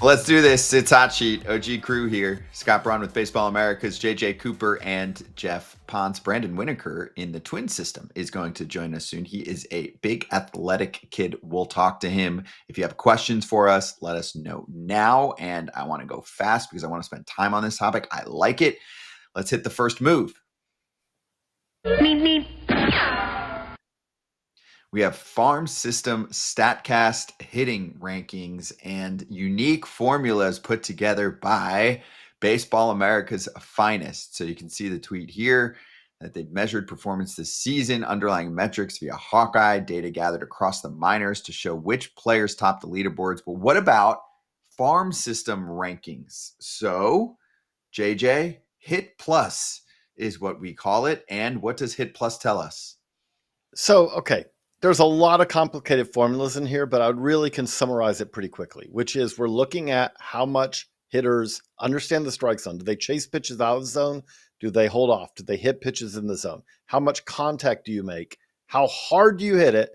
Let's do this. It's Hot Sheet. OG crew here. Scott Braun with Baseball America's JJ Cooper and Geoff Pontes. Brandon Winokur in the Twin system is going to join us soon. He is a big athletic kid. We'll talk to him. If you have questions for us, let us know now. And I want to go fast because I want to spend time on this topic. I like it. Let's hit the first move. We have farm system Statcast hitting rankings and unique formulas put together by Baseball America's finest. So you can see the tweet here that they've measured performance this season, underlying metrics via Hawkeye, data gathered across the minors to show which players top the leaderboards. But what about farm system rankings? So JJ, Hit Plus is what we call it. And what does Hit Plus tell us? So, okay. There's a lot of complicated formulas in here, but I really can summarize it pretty quickly, which is we're looking at how much hitters understand the strike zone. Do they chase pitches out of the zone? Do they hold off? Do they hit pitches in the zone? How much contact do you make? How hard do you hit it?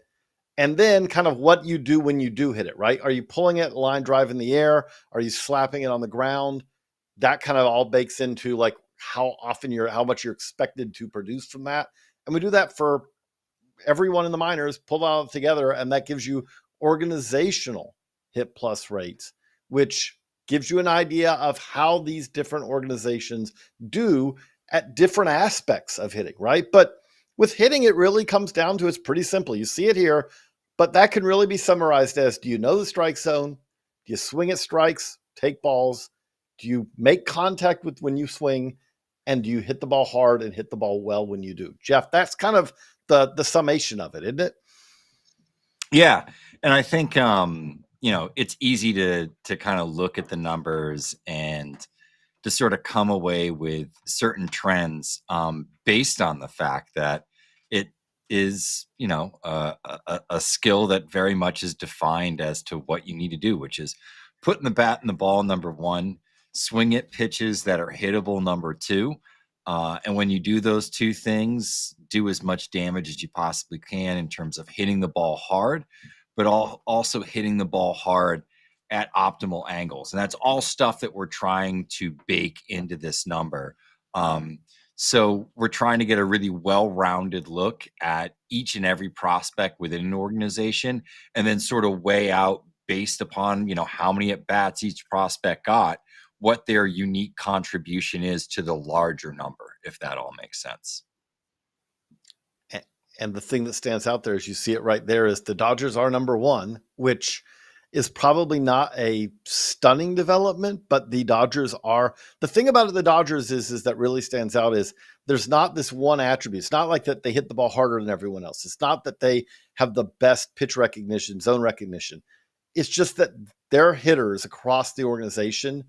And then kind of what you do when you do hit it, right? Are you pulling it line drive in the air? Are you slapping it on the ground? That kind of all bakes into like how much you're expected to produce from that. And we do that for everyone in the minors, pull all together, and that gives you organizational Hit Plus rates, which gives you an idea of how these different organizations do at different aspects of hitting, right? But with hitting, it really comes down to it's pretty simple. You see it here, but that can really be summarized as, do you know the strike zone? Do you swing at strikes, take balls? Do you make contact with when you swing? And do you hit the ball hard and hit the ball well when you do? Geoff, that's kind of the summation of it, isn't it? Yeah. And I think, it's easy to kind of look at the numbers and to sort of come away with certain trends based on the fact that it is, a skill that very much is defined as to what you need to do, which is putting the bat in the ball, number one, swing at pitches that are hittable, number two. And when you do those two things, do as much damage as you possibly can in terms of hitting the ball hard, but also hitting the ball hard at optimal angles. And that's all stuff that we're trying to bake into this number. So we're trying to get a really well-rounded look at each and every prospect within an organization and then sort of weigh out based upon, how many at-bats each prospect got, what their unique contribution is to the larger number, if that all makes sense. And the thing that stands out there, as you see it right there, is the Dodgers are number one, which is probably not a stunning development, but the Dodgers are. The thing about the Dodgers is that really stands out is there's not this one attribute. It's not like that they hit the ball harder than everyone else. It's not that they have the best pitch recognition, zone recognition. It's just that their hitters across the organization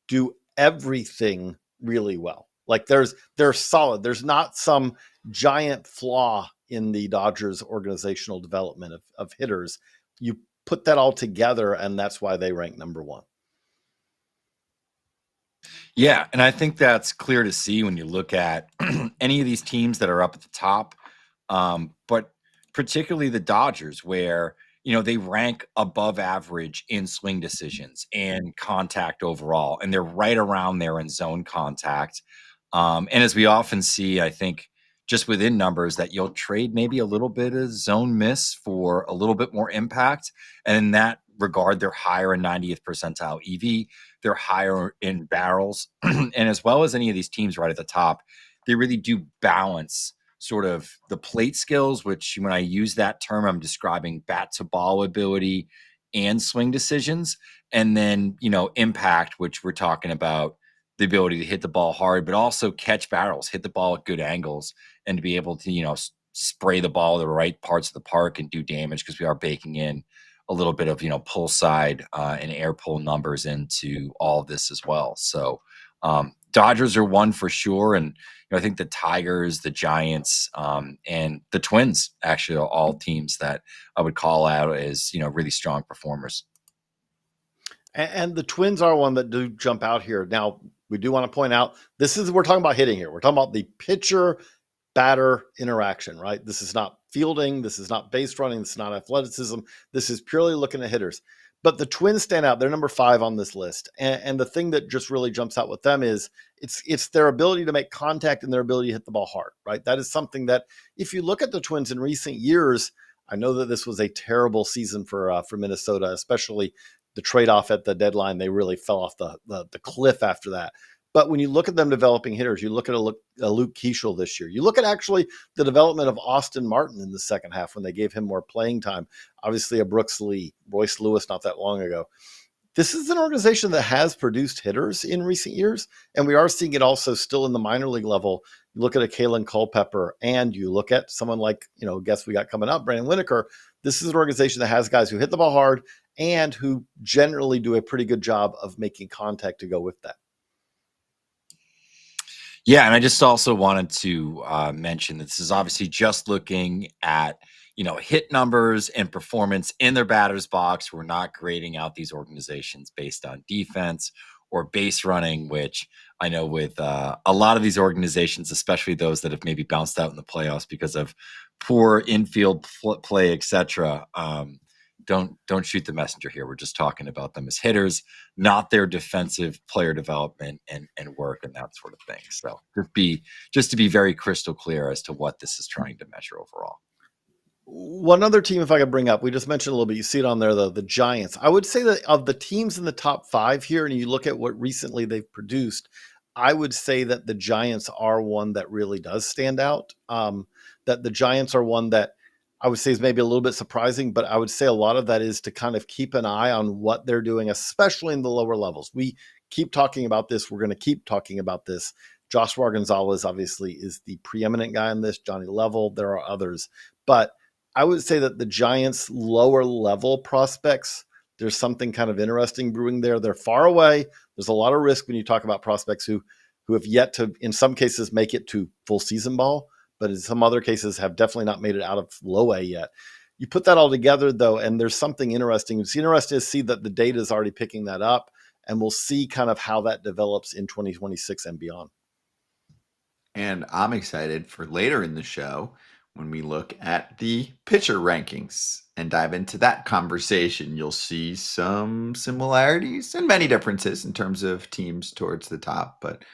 do everything really well. Like they're solid. There's not some giant flaw in the Dodgers organizational development of hitters. You put that all together, and that's why they rank number one. Yeah, and I think that's clear to see when you look at any of these teams that are up at the top, but particularly the Dodgers, where they rank above average in swing decisions and contact overall, and they're right around there in zone contact. And as we often see, I think just within numbers that you'll trade maybe a little bit of zone miss for a little bit more impact. And in that regard, they're higher in 90th percentile EV. They're higher in barrels. And as well as any of these teams right at the top, they really do balance sort of the plate skills, which when I use that term, I'm describing bat to ball ability and swing decisions. And then, impact, which we're talking about the ability to hit the ball hard, but also catch barrels, hit the ball at good angles, and to be able to, spray the ball to the right parts of the park and do damage, because we are baking in a little bit of, pull side and air pull numbers into all of this as well. So Dodgers are one for sure. And I think the Tigers, the Giants, and the Twins actually are all teams that I would call out as, really strong performers. And the Twins are one that do jump out here. Now, we do want to point out, we're talking about hitting here. We're talking about the pitcher-batter interaction, right? This is not fielding. This is not base running. This is not athleticism. This is purely looking at hitters. But the Twins stand out. They're number 5 on this list. And the thing that just really jumps out with them is it's their ability to make contact and their ability to hit the ball hard, right? That is something that if you look at the Twins in recent years, I know that this was a terrible season for Minnesota, especially the trade-off at the deadline. They really fell off the cliff after that. But when you look at them developing hitters, you look at a Luke Keeschel this year. You look at actually the development of Austin Martin in the second half when they gave him more playing time. Obviously a Brooks Lee, Royce Lewis not that long ago. This is an organization that has produced hitters in recent years, and we are seeing it also still in the minor league level. You look at a Kalen Culpepper, and you look at someone like, guess we got coming up, Brandon Winokur. This is an organization that has guys who hit the ball hard and who generally do a pretty good job of making contact to go with that. Yeah, and I just also wanted to mention that this is obviously just looking at, hit numbers and performance in their batter's box. We're not grading out these organizations based on defense or base running, which I know with a lot of these organizations, especially those that have maybe bounced out in the playoffs because of poor infield play, etc. Don't shoot the messenger here. We're just talking about them as hitters, not their defensive player development and work and that sort of thing. So just to be very crystal clear as to what this is trying to measure overall. One other team, if I could bring up, we just mentioned a little bit, you see it on there, though, the Giants. I would say that of the teams in the top 5 here, and you look at what recently they've produced, I would say that the Giants are one that really does stand out. That the Giants are one that I would say is maybe a little bit surprising, but I would say a lot of that is to kind of keep an eye on what they're doing, especially in the lower levels. We keep talking about this. We're going to keep talking about this. Joshua Gonzalez obviously is the preeminent guy in this. Johnny Level, there are others. But I would say that the Giants' lower level prospects, there's something kind of interesting brewing there. They're far away. There's a lot of risk when you talk about prospects who have yet to, in some cases, make it to full season ball, but in some other cases have definitely not made it out of low A yet. You put that all together, though, and there's something interesting. It's interesting to see that the data is already picking that up, and we'll see kind of how that develops in 2026 and beyond. And I'm excited for later in the show when we look at the pitcher rankings and dive into that conversation. You'll see some similarities and many differences in terms of teams towards the top, but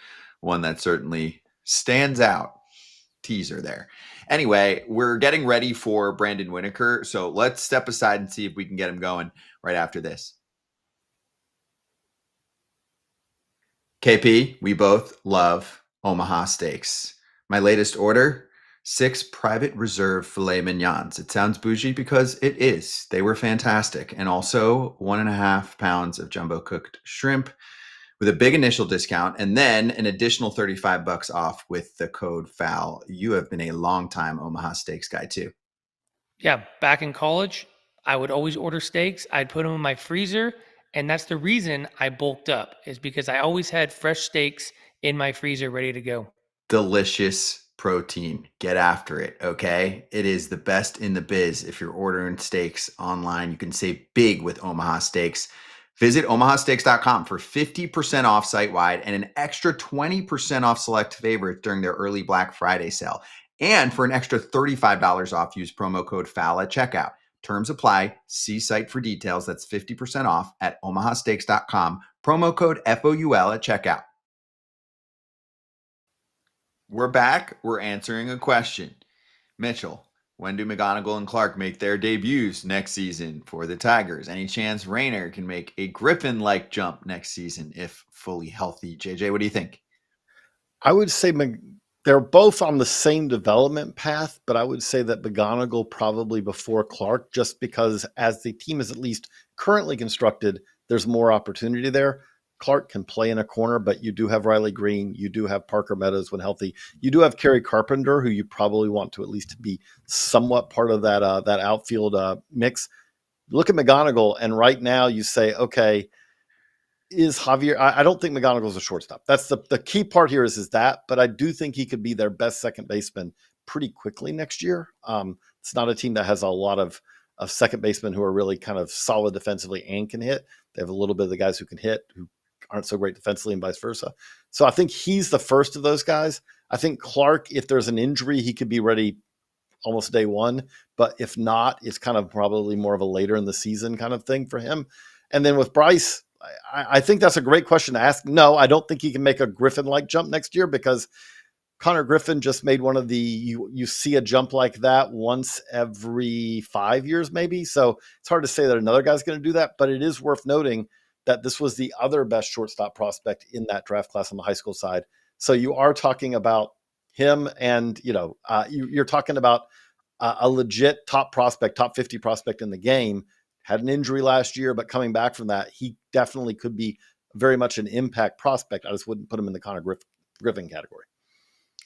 one that certainly stands out. Teaser there. Anyway, we're getting ready for Brandon Winokur, so let's step aside and see if we can get him going right after this. KP, we both love Omaha steaks. My latest order, 6 private reserve filet mignons. It sounds bougie because it is. They were fantastic. And also 1.5 pounds of jumbo cooked shrimp with a big initial discount and then an additional $35 off with the code FOUL. You have been a long time Omaha Steaks guy too. Yeah, back in college, I would always order steaks. I'd put them in my freezer, and that's the reason I bulked up, is because I always had fresh steaks in my freezer ready to go. Delicious protein. Get after it, okay? It is the best in the biz. If you're ordering steaks online, you can save big with Omaha Steaks. Visit omahasteaks.com for 50% off site-wide and an extra 20% off select favorites during their early Black Friday sale. And for an extra $35 off, use promo code FOUL at checkout. Terms apply. See site for details. That's 50% off at omahasteaks.com. Promo code FOUL at checkout. We're back. We're answering a question. Mitchell, when do McGonigal and Clark make their debuts next season for the Tigers? Any chance Rayner can make a Griffin-like jump next season if fully healthy? JJ, what do you think? I would say they're both on the same development path, but I would say that McGonigal probably before Clark, just because as the team is at least currently constructed, there's more opportunity there. Clark can play in a corner, but you do have Riley Green. You do have Parker Meadows when healthy. You do have Kerry Carpenter, who you probably want to at least be somewhat part of that outfield mix. Look at McGonigal, and right now you say, okay, is Javier? I don't think McGonigal is a shortstop. That's the key part here is that, but I do think he could be their best second baseman pretty quickly next year. It's not a team that has a lot of second basemen who are really kind of solid defensively and can hit. They have a little bit of the guys who can hit, who aren't so great defensively and vice versa. So I think he's the first of those guys. I think Clark, if there's an injury, he could be ready almost day one. But if not, it's kind of probably more of a later in the season kind of thing for him. And then with Bryce, I think that's a great question to ask. No, I don't think he can make a Griffin-like jump next year because Connor Griffin just made one of the, you see a jump like that once every 5 years, maybe. So it's hard to say that another guy's going to do that, but it is worth noting that this was the other best shortstop prospect in that draft class on the high school side. So you are talking about him, and you're talking about a legit top prospect, top 50 prospect in the game. Had an injury last year, but coming back from that, he definitely could be very much an impact prospect. I just wouldn't put him in the Connor Griffin category.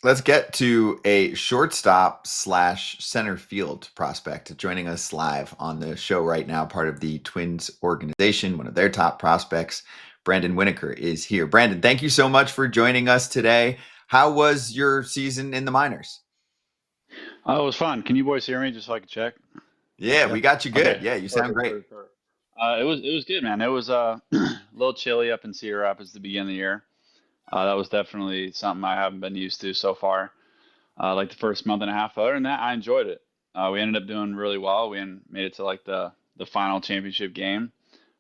Let's get to a shortstop / center field prospect joining us live on the show right now, part of the Twins organization, one of their top prospects. Brandon Winokur is here. Brandon, thank you so much for joining us today. How was your season in the minors? Oh, it was fun. Can you boys hear me just so I can check? Yeah, we got you good. Okay. Yeah, you sound great. Perfect. It was good, man. It was a little chilly up in Cedar Rapids at the beginning of the year. That was definitely something I haven't been used to so far. Like the first month and a half. Other than that, I enjoyed it. We ended up doing really well. We made it to like the final championship game.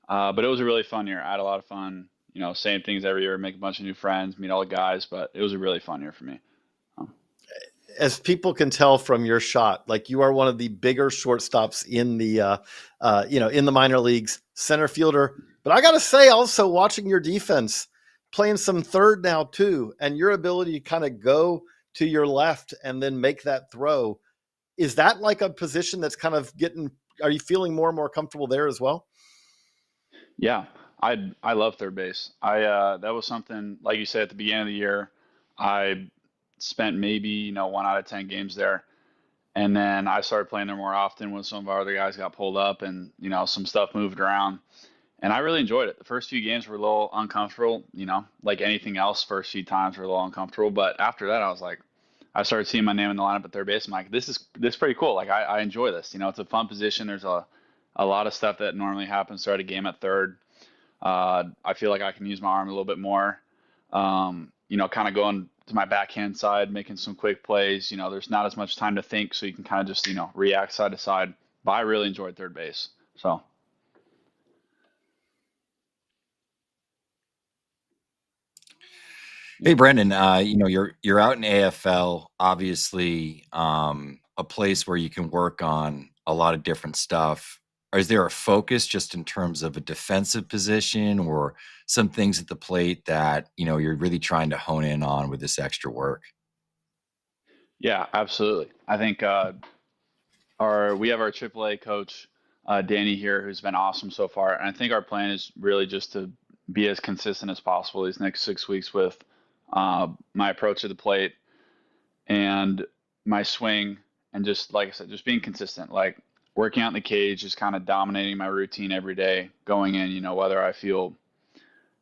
But it was a really fun year. I had a lot of fun. Same things every year, make a bunch of new friends, meet all the guys. But it was a really fun year for me. As people can tell from your shot, like you are one of the bigger shortstops in the, in the minor leagues, center fielder. But I got to say, also watching your defense, playing some third now too, and your ability to kind of go to your left and then make that throw. Is that like a position that's kind of are you feeling more and more comfortable there as well? Yeah, I love third base. That was something, like you said at the beginning of the year, I spent maybe 1 out of 10 games there, and then I started playing there more often when some of our other guys got pulled up, and some stuff moved around, and I really enjoyed it. The first few games were a little uncomfortable, like anything else. First few times were a little uncomfortable, but after that, I was like, I started seeing my name in the lineup at third base. I'm like, this is pretty cool. Like I enjoy this. It's a fun position. There's a lot of stuff that normally happens throughout a game at third. I feel like I can use my arm a little bit more. Kind of going to my backhand side, making some quick plays. There's not as much time to think, so you can kind of just react side to side. But I really enjoyed third base. So. Hey, Brandon, you're out in AFL, obviously, a place where you can work on a lot of different stuff. Is there a focus just in terms of a defensive position or some things at the plate that, you're really trying to hone in on with this extra work? Yeah, absolutely. I think we have our AAA coach, Danny here, who's been awesome so far. And I think our plan is really just to be as consistent as possible these next 6 weeks with my approach to the plate and my swing, and just like I said, just being consistent, like working out in the cage, just kind of dominating my routine every day going in, whether I feel,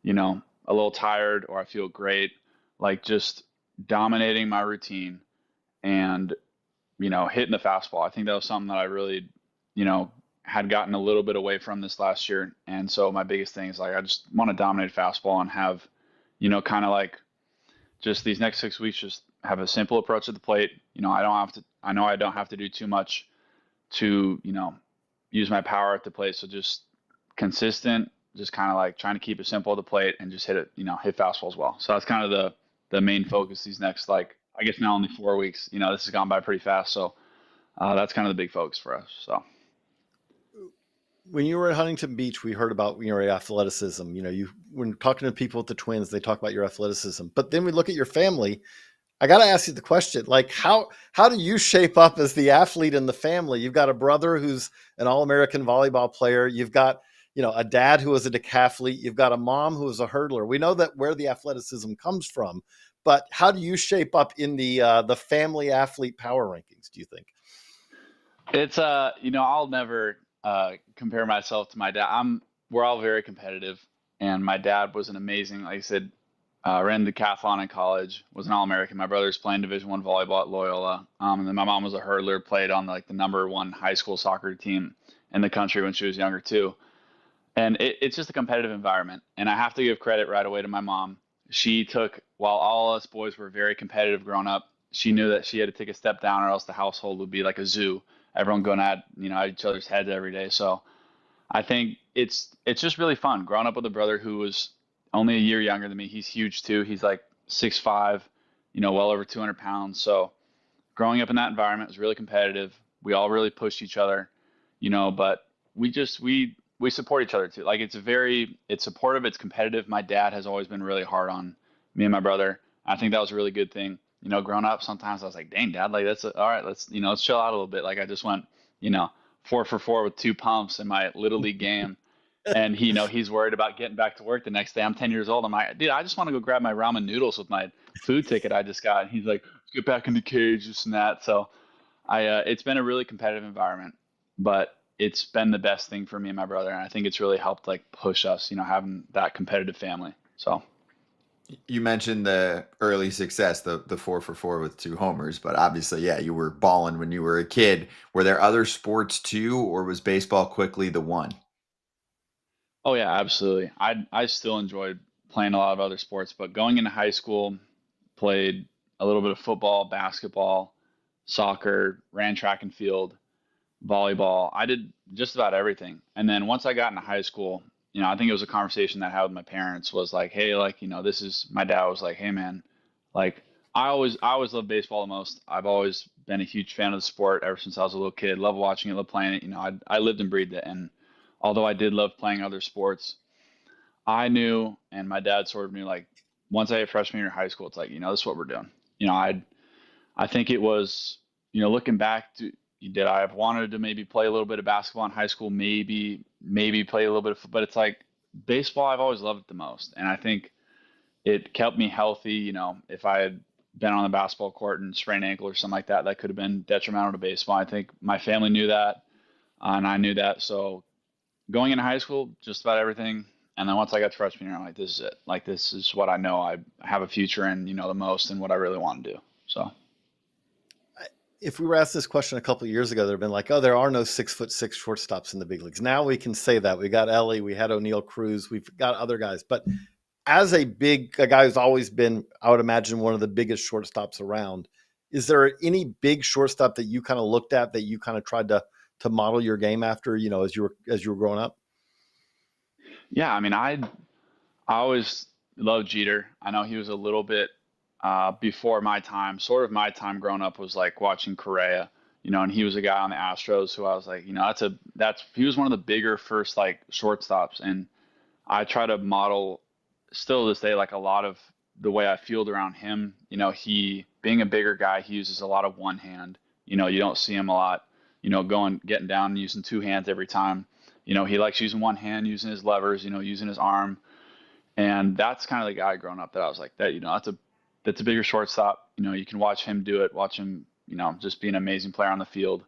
a little tired or I feel great, like just dominating my routine and, hitting the fastball. I think that was something that I really, had gotten a little bit away from this last year. And so my biggest thing is like, I just want to dominate fastball and have, kind of like just these next 6 weeks, just have a simple approach at the plate. I know I don't have to do too much to, use my power at the plate. So just consistent, just kind of like trying to keep it simple at the plate and just hit it, hit fastball as well. So that's kind of the main focus these next, like, I guess now only 4 weeks. This has gone by pretty fast. So that's kind of the big focus for us. So. When you were at Huntington Beach, we heard about your athleticism. When talking to people at the Twins, they talk about your athleticism. But then we look at your family. I got to ask you the question, like, how do you shape up as the athlete in the family? You've got a brother who's an All-American volleyball player. You've got, a dad who was a decathlete. You've got a mom who was a hurdler. We know that where the athleticism comes from, but how do you shape up in the family athlete power rankings, do you think? It's I'll never compare myself to my dad. We're all very competitive, and my dad was an amazing, like I said, ran decathlon in college, was an All-American. My brother's playing Division I volleyball at Loyola, and then my mom was a hurdler, played on like the #1 high school soccer team in the country when she was younger too. And it's just a competitive environment, and I have to give credit right away to my mom. While all us boys were very competitive growing up, she knew that she had to take a step down, or else the household would be like a zoo. Everyone going at each other's heads every day. So I think it's just really fun growing up with a brother who was only a year younger than me. He's huge too. He's like 6'5", well over 200 pounds. So growing up in that environment was really competitive. We all really pushed each other, but we support each other too. Like it's supportive, it's competitive. My dad has always been really hard on me and my brother. I think that was a really good thing. Growing up, sometimes I was like, dang, dad, like all right, let's chill out a little bit. Like I just went, 4 for 4 with 2 pumps in my little league game. And he's worried about getting back to work the next day. I'm 10 years old. I'm like, dude, I just want to go grab my ramen noodles with my food ticket I just got. And he's like, let's get back in the cage, this and that. So it's been a really competitive environment, but it's been the best thing for me and my brother. And I think it's really helped like push us, having that competitive family. So You mentioned the early success, the 4 for 4 with 2 homers, but obviously, yeah, you were balling when you were a kid. Were there other sports too, or was baseball quickly the one? oh yeah, absolutely. I still enjoyed playing a lot of other sports, but going into high school, played a little bit of football, basketball, soccer, ran track and field, volleyball. I did just about everything. And then once I got into high school, I think it was a conversation that I had with my parents was like, hey, like, this is my dad was like, hey man, like I always loved baseball the most. I've always been a huge fan of the sport ever since I was a little kid. Love watching it, love playing it. I lived and breathed it. And although I did love playing other sports, I knew, and my dad sort of knew, like once I hit freshman year of high school, it's like, this is what we're doing. I think it was, looking back to, did I have wanted to maybe play a little bit of basketball in high school? Maybe play a little bit of, but it's like baseball, I've always loved it the most. And I think it kept me healthy. If I had been on the basketball court and sprained an ankle or something like that, that could have been detrimental to baseball. I think my family knew that, and I knew that. So going into high school, just about everything. And then once I got to freshman year, I'm like, this is it. Like, this is what I know I have a future in, the most and what I really want to do. So. If we were asked this question a couple of years ago, they'd have been like, oh, there are no 6'6" shortstops in the big leagues. Now we can say that. We got Ellie, we had O'Neill Cruz, we've got other guys. But as a guy who's always been, I would imagine, one of the biggest shortstops around, is there any big shortstop that you kind of looked at that you kind of tried to model your game after, as you were growing up? Yeah, I mean, I always loved Jeter. I know he was a little bit before my time. Sort of my time growing up was like watching Correa, and he was a guy on the Astros who I was like, he was one of the bigger first like shortstops, and I try to model still to this day like a lot of the way I field around him. He being a bigger guy, he uses a lot of one hand. You don't see him a lot, getting down and using 2 hands every time. He likes using one hand, using his levers, using his arm. And that's kind of the guy growing up that I was like, that's a bigger shortstop. You can watch him do it, watch him, just be an amazing player on the field.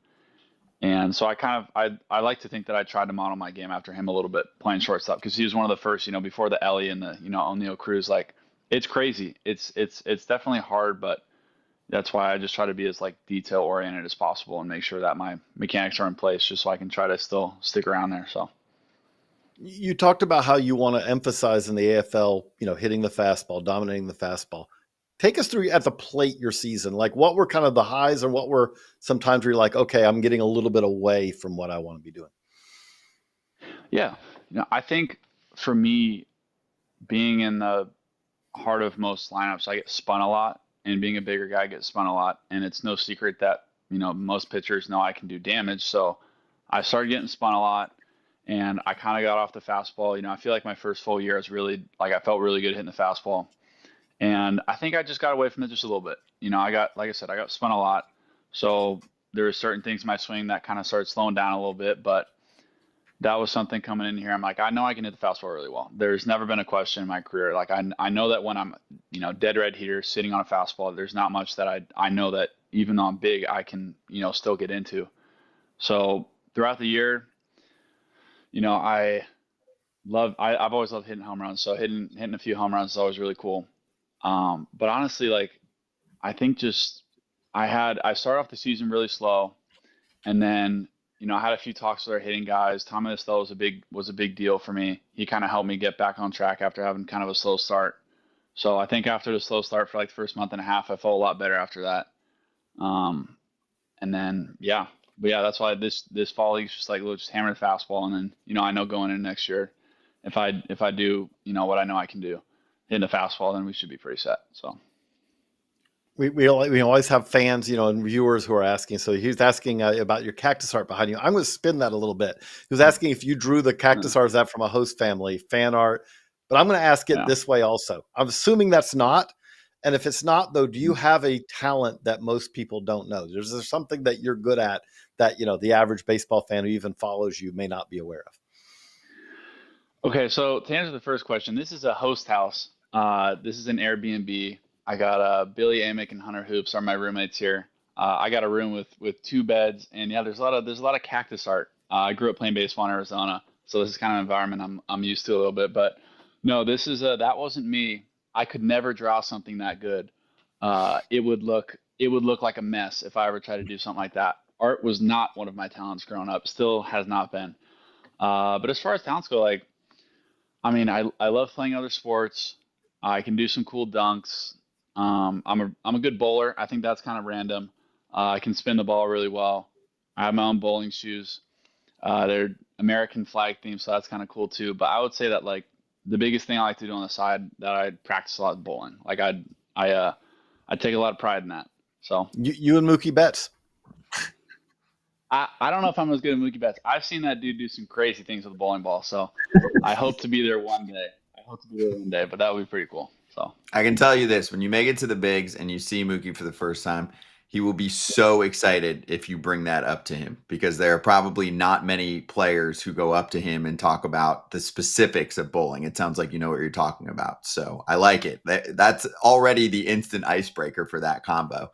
And so I like to think that I tried to model my game after him a little bit playing shortstop, because he was one of the first, before the Ellie and the, O'Neill Cruz. Like, it's crazy. It's definitely hard, but that's why I just try to be as like detail oriented as possible and make sure that my mechanics are in place just so I can try to still stick around there. So. You talked about how you want to emphasize in the AFL, hitting the fastball, dominating the fastball. Take us through at the plate your season. Like, what were kind of the highs and what were sometimes where you're like, okay, I'm getting a little bit away from what I want to be doing? Yeah. I think for me, being in the heart of most lineups, I get spun a lot, and being a bigger guy, I get spun a lot. And it's no secret that, most pitchers know I can do damage. So I started getting spun a lot, and I kind of got off the fastball. I feel like my first full year is really like, I felt really good hitting the fastball. And I think I just got away from it just a little bit. Like I said, I got spun a lot. So there were certain things in my swing that kind of started slowing down a little bit, but that was something coming in here. I'm like, I know I can hit the fastball really well. There's never been a question in my career. Like, I know that when I'm, dead red heater sitting on a fastball, there's not much that I know that even though I'm big, I can, still get into. So throughout the year, I've always loved hitting home runs. So hitting a few home runs is always really cool. But honestly, like, I think just I started off the season really slow, and then I had a few talks with our hitting guys. Tommy Estelle was a big deal for me. He kind of helped me get back on track after having kind of a slow start. So I think after the slow start for like the first month and a half, I felt a lot better after that. And then yeah, that's why this fall league's just like, we'll just hammer the fastball, and then I know going in next year, if I do what I know I can do, hitting the fastball, then we should be pretty set. So We always have fans, and viewers who are asking. So he was asking about your cactus art behind you. I'm going to spin that a little bit. He was asking if you drew the cactus art. Is that from a host family fan art? But I'm going to ask it this way also. I'm assuming that's not. And if it's not, though, do you have a talent that most people don't know? Is there something that you're good at that the average baseball fan who even follows you may not be aware of? Okay, so to answer the first question, this is a host house. This is an Airbnb. I got Billy Amick and Hunter Hoops are my roommates here. I got a room with 2 beds, and yeah, there's a lot of cactus art. I grew up playing baseball in Arizona, so this is kind of environment I'm used to a little bit. But no, this is that wasn't me. I could never draw something that good. It would look like a mess if I ever tried to do something like that. Art was not one of my talents growing up. Still has not been. But as far as talents go, like, I mean, I love playing other sports. I can do some cool dunks. I'm a good bowler. I think that's kind of random. I can spin the ball really well. I have my own bowling shoes. They're American flag themed, so that's kind of cool too. But I would say that, like, the biggest thing I like to do on the side that I practice a lot is bowling. Like, I take a lot of pride in that. So you and Mookie Betts. I don't know if I'm as good as Mookie Betts. I've seen that dude do some crazy things with a bowling ball. So I hope to be there one day. But that would be pretty cool. So I can tell you this: when you make it to the bigs and you see Mookie for the first time, he will be so excited if you bring that up to him, because there are probably not many players who go up to him and talk about the specifics of bowling. It sounds like you know what you're talking about. So I like it. That's already the instant icebreaker for that combo.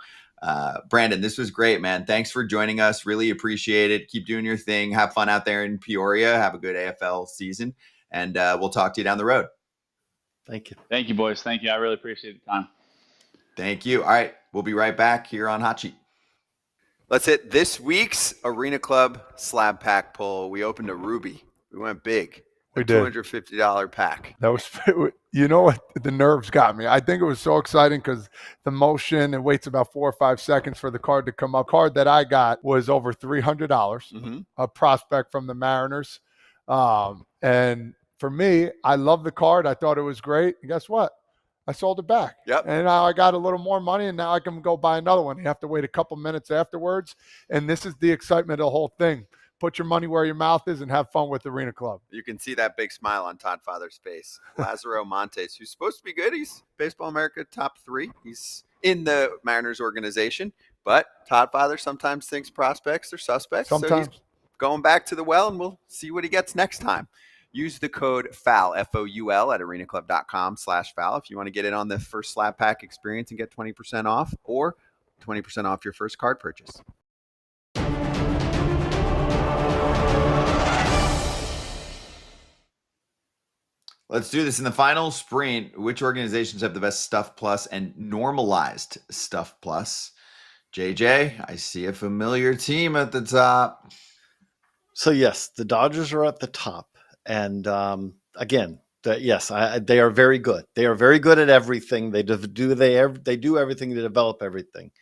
Brandon, this was great, man. Thanks for joining us. Really appreciate it. Keep doing your thing. Have fun out there in Peoria. Have a good AFL season. And we'll talk to you down the road. Thank you. Thank you, boys. Thank you. I really appreciate the time. Thank you. All right. We'll be right back here on Hot Sheet. Let's hit this week's Arena Club slab pack pull. We opened a Ruby. We went big. We did. $250 pack. That was, what? The nerves got me. I think it was so exciting because the motion, it waits about 4 or 5 seconds for the card to come up. Card that I got was over $300, a prospect from the Mariners. And for me, I love the card. I thought it was great. And guess what? I sold it back. Yep. And now I got a little more money, and now I can go buy another one. You have to wait a couple minutes afterwards. And this is the excitement of the whole thing. Put your money where your mouth is and have fun with Arena Club. You can see that big smile on Todd Father's face. Lazaro Montes, who's supposed to be good. He's Baseball America top 3. He's in the Mariners organization. But Todd Father sometimes thinks prospects are suspects. Sometimes. So he's going back to the well, and we'll see what he gets next time. Use the code FOUL, FOUL, at arenaclub.com/foul if you want to get in on the first slab pack experience and get 20% off, or 20% off your first card purchase. Let's do this in the final sprint. Which organizations have the best Stuff Plus and normalized Stuff Plus? JJ, I see a familiar team at the top. So yes, the Dodgers are at the top, and again, they are very good. They are very good at everything. They do everything to develop everything.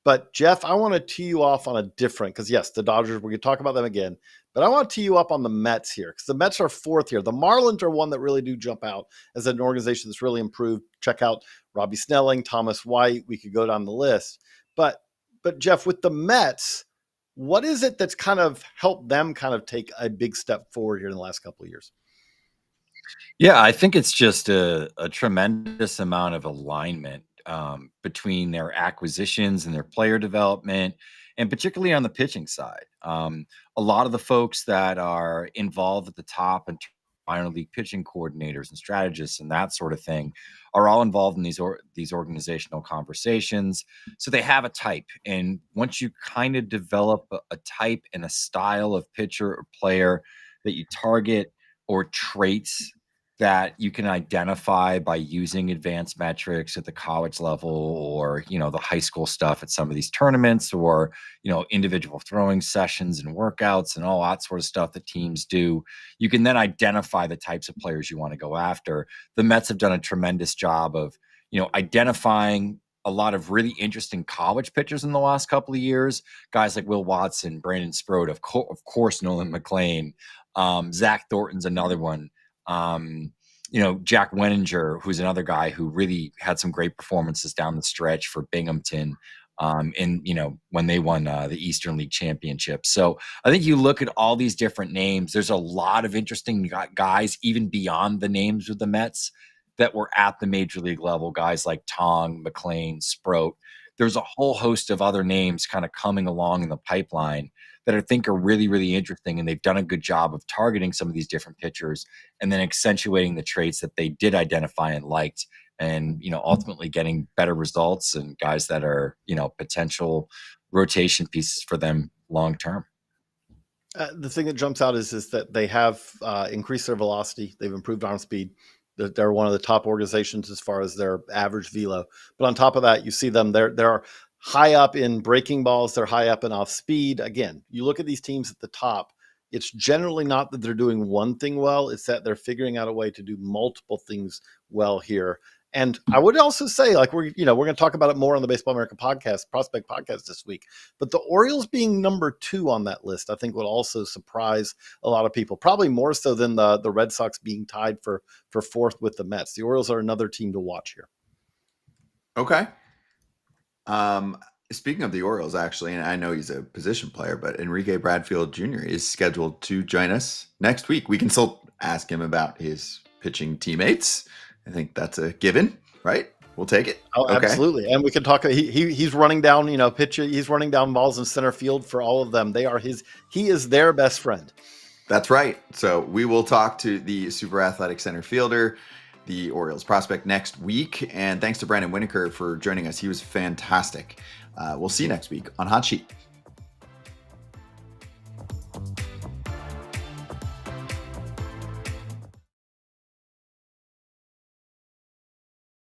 But Geoff, I want to tee you off on a different, because yes, the Dodgers, we're going to talk about them again, but I want to tee you up on the Mets here, because the Mets are 4th here. The Marlins are one that really do jump out as an organization that's really improved. Check out Robbie Snelling, Thomas White. We could go down the list. But Geoff, with the Mets, what is it that's kind of helped them kind of take a big step forward here in the last couple of years? Yeah, I think it's just a tremendous amount of alignment between their acquisitions and their player development, and particularly on the pitching side. A lot of the folks that are involved at the top and minor league pitching coordinators and strategists and that sort of thing are all involved in these organizational conversations. So they have a type. And once you kind of develop a type and a style of pitcher or player that you target, or traits that you can identify by using advanced metrics at the college level, or, the high school stuff at some of these tournaments, or, individual throwing sessions and workouts and all that sort of stuff that teams do, you can then identify the types of players you want to go after. The Mets have done a tremendous job of, identifying a lot of really interesting college pitchers in the last couple of years. Guys like Will Watson, Brandon Sproat, of course, Nolan McLean, Zach Thornton's another one. Jack Wenninger, who's another guy who really had some great performances down the stretch for Binghamton. When they won the Eastern League Championship. So I think you look at all these different names, there's a lot of interesting guys, even beyond the names of the Mets, that were at the major league level, guys like Tong, McLean, Sproat. There's a whole host of other names kind of coming along in the pipeline that I think are really, really interesting. And they've done a good job of targeting some of these different pitchers and then accentuating the traits that they did identify and liked, and ultimately getting better results and guys that are potential rotation pieces for them long term. The thing that jumps out is that they have increased their velocity. They've improved arm speed. They're one of the top organizations as far as their average velo. But on top of that, you see them, they're high up in breaking balls. They're high up in off speed. Again, you look at these teams at the top, it's generally not that they're doing one thing well. It's that they're figuring out a way to do multiple things well here. And I would also say, like, we're going to talk about it more on the Baseball America podcast, Prospect Podcast this week. But the Orioles being number 2 on that list, I think would also surprise a lot of people, probably more so than the Red Sox being tied for 4th with the Mets. The Orioles are another team to watch here. Okay. Speaking of the Orioles, actually, and I know he's a position player, but Enrique Bradfield Jr. is scheduled to join us next week. We can still ask him about his pitching teammates. I think that's a given, right? We'll take it. Oh, okay. Absolutely. And we can talk. He's running down, he's running down balls in center field for all of them. He is their best friend. That's right. So we will talk to the super athletic center fielder, the Orioles prospect, next week. And thanks to Brandon Winokur for joining us. He was fantastic. We'll see you next week on Hot Sheet.